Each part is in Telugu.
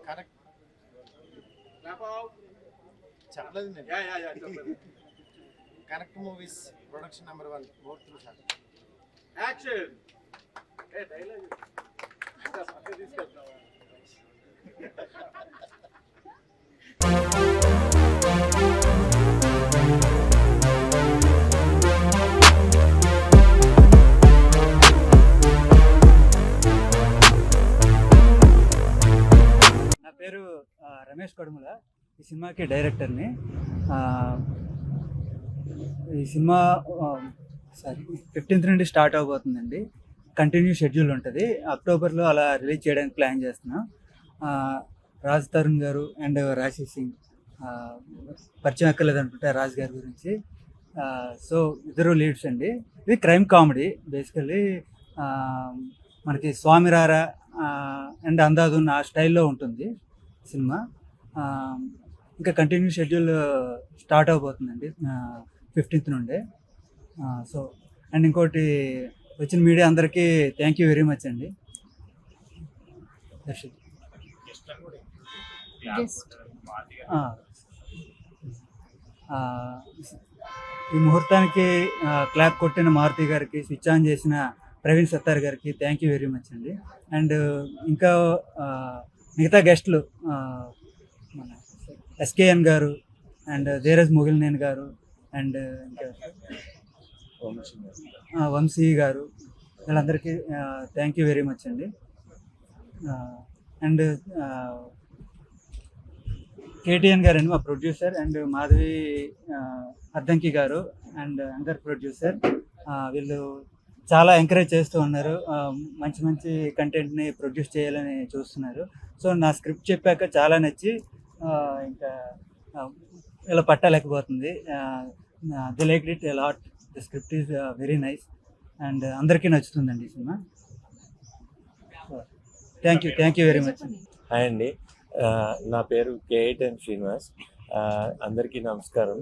కరెక్ట్ చెప్పలేదు నేను. కనెక్ట్ మూవీస్ ప్రొడక్షన్ నెంబర్ 1 మూర్తులు సార్. యాక్షన్. నా పేరు రమేష్ కడుముల. ఈ సినిమాకి డైరెక్టర్ని. ఈ సినిమా 15th నుండి స్టార్ట్ అవబోతుందండి. కంటిన్యూ షెడ్యూల్ ఉంటుంది. అక్టోబర్లో అలా రిలీజ్ చేయడానికి ప్లాన్ చేస్తున్నాం. రాజ్ తరుణ్ గారు అండ్ రాశి సింగ్ పరిచయం ఎక్కలేదు అనుకుంటే రాజ్ గారి గురించి. సో ఇద్దరు లీడ్స్ అండి. ఇది క్రైమ్ కామెడీ బేసికలీ. మనకి స్వామిరారా అండ్ అందాదున్ ఆ స్టైల్లో ఉంటుంది సినిమా. ఇంకా కంటిన్యూ షెడ్యూల్ స్టార్ట్ అవబోతుందండి 15th నుండే. సో అండ్ ఇంకోటి వచ్చిన మీడియా అందరికీ థ్యాంక్ యూ వెరీ మచ్ అండి. ఈ ముహూర్తానికి క్లాప్ కొట్టిన మారుతి గారికి, స్విచ్ ఆన్ చేసిన ప్రవీణ్ సత్తార్ గారికి థ్యాంక్ యూ వెరీ మచ్ అండి. అండ్ ఇంకా మిగతా గెస్ట్లు మన ఎస్కేఎన్ గారు అండ్ ధీరజ్ మొగిలినేని గారు అండ్ ఇంకా వంశీ గారు, వీళ్ళందరికీ థ్యాంక్ యూ వెరీ మచ్ అండి. అండ్ కేటీఎన్ గారు అండి మా ప్రొడ్యూసర్, అండ్ మాధవి అద్దంకి గారు అండ్ అందర్ ప్రొడ్యూసర్. వీళ్ళు చాలా ఎంకరేజ్ చేస్తూ ఉన్నారు. మంచి మంచి కంటెంట్ని ప్రొడ్యూస్ చేయాలని చూస్తున్నారు. సో నా స్క్రిప్ట్ చెప్పాక చాలా నచ్చి ఇంకా ఇలా పట్టలేకపోతుంది. They like it a lot. The script is very nice and అందరికీ నచ్చుతుందండి ఈ సినిమా. Thank you very much. Hi అండి, నా పేరు K8N శ్రీనివాస్. అందరికీ నమస్కారం.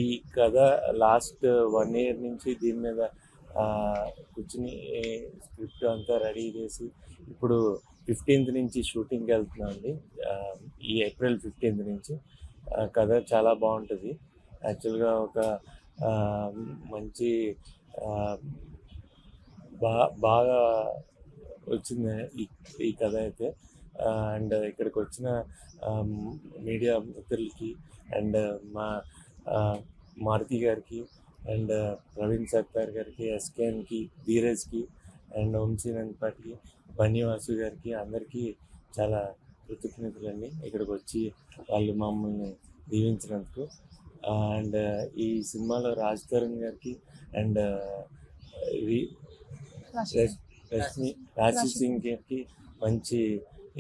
ఈ కథ లాస్ట్ 1 year నుంచి దీని మీద కూర్చుని స్క్రిప్ట్ అంతా రెడీ చేసి ఇప్పుడు 15th నుంచి షూటింగ్కి వెళ్తున్నాం అండి. ఈ April 15th నుంచి. కథ చాలా బాగుంటుంది. యాక్చువల్గా ఒక మంచి బాగా వచ్చింది ఈ కథ అయితే. అండ్ ఇక్కడికి వచ్చిన మీడియా మిత్రులకి అండ్ మా మారుతి గారికి అండ్ ప్రవీణ్ సత్తార్ గారికి, ఎస్కేఎన్కి, ధీరజ్కి అండ్ వంశీనందపాటికి, బన్నివాసు గారికి అందరికీ చాలా కృతజ్ఞతలండి ఇక్కడికి వచ్చి వాళ్ళు మమ్మల్ని దీవించినందుకు. అండ్ ఈ సినిమాలో రాజ్ తరుణ్ గారికి అండ్ రాశి సింగ్ గారికి మంచి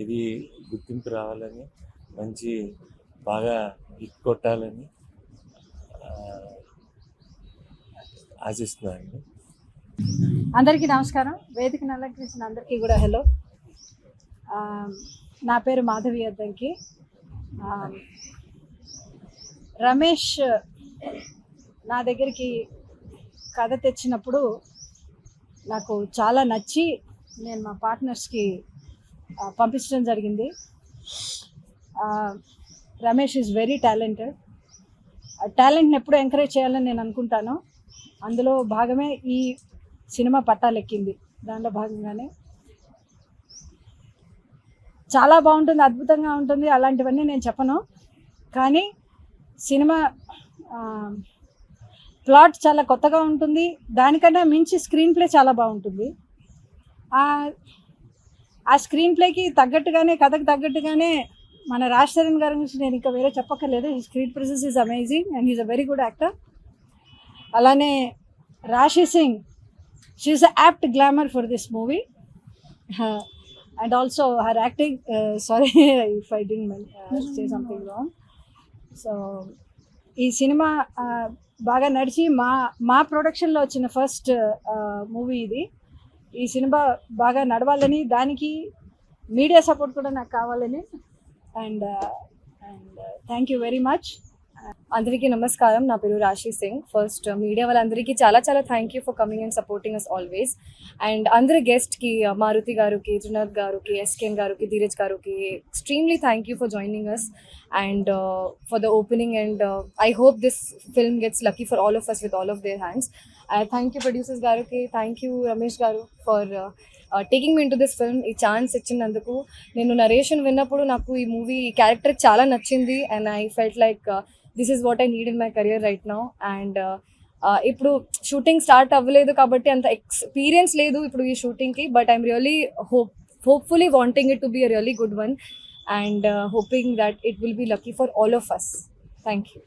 ఇది గుర్తింపు రావాలని, మంచి బాగా హిట్ కొట్టాలని ఆశిస్తున్నానండి. అందరికీ నమస్కారం. వేదికను అలంకరించిన అందరికీ కూడా హలో. నా పేరు మాధవి అద్దంకి. రమేష్ నా దగ్గరికి కథ తెచ్చినప్పుడు నాకు చాలా నచ్చి నేను మా పార్ట్నర్స్కి పంపించడం జరిగింది. Ramesh is very talented. టాలెంట్ని ఎప్పుడు ఎంకరేజ్ చేయాలని నేను అనుకుంటాను. అందులో భాగమే ఈ సినిమా పట్టాలెక్కింది. దానిలో భాగంగానే చాలా బాగుంటుంది, అద్భుతంగా ఉంటుంది. అలాంటివన్నీ నేను చెప్పను, కానీ సినిమా ప్లాట్ చాలా కొత్తగా ఉంటుంది. దానికన్నా మించి స్క్రీన్ ప్లే చాలా బాగుంటుంది. ఆ స్క్రీన్ ప్లేకి తగ్గట్టుగానే, కథకు తగ్గట్టుగానే మన రాజ్ తరుణ్ గారి గురించి నేను ఇంకా వేరే చెప్పక్కర్లేదు. ఈ screen presence is amazing and he's a very good actor. అలానే రాశి Singh, she is a apt glamour for this movie and also her acting. Sorry if I didn't say something wrong. So ఈ సినిమా బాగా నడిచి మా ప్రొడక్షన్లో వచ్చిన ఫస్ట్ మూవీ ఇది. ఈ సినిమా బాగా నడవాలని, దానికి మీడియా సపోర్ట్ కూడా నాకు కావాలని. And thank you very much. అందరికీ నమస్కారం. నా పేరు రాశి సింగ్. ఫస్ట్ మీడియా వాళ్ళందరికీ చాలా చాలా thank you for coming and supporting us always. అండ్ అందరి గెస్ట్కి మారుతి గారికి, త్రినాథ్ గారికి, ఎస్కేన్ గారికి, ధీరజ్ గారికి extremely thank you for joining us and for the opening. And I hope this film gets lucky for all of us with all of their hands. Thank you producers గారికి, థ్యాంక్ యూ రమేష్ గారు for taking me into this film. ఈ ఛాన్స్ ఇచ్చినందుకు. నేను నరేషన్ విన్నప్పుడు నాకు ఈ మూవీ ఈ క్యారెక్టర్ చాలా నచ్చింది and I felt like this is what I need in my career right now. And ఇప్పుడు షూటింగ్ స్టార్ట్ అవ్వలేదు కాబట్టి అంత ఎక్స్పీరియన్స్ లేదు ఇప్పుడు ఈ షూటింగ్కి. But I'm really hopefully wanting it to be a really good one and hoping that it will be lucky for all of us. Thank you.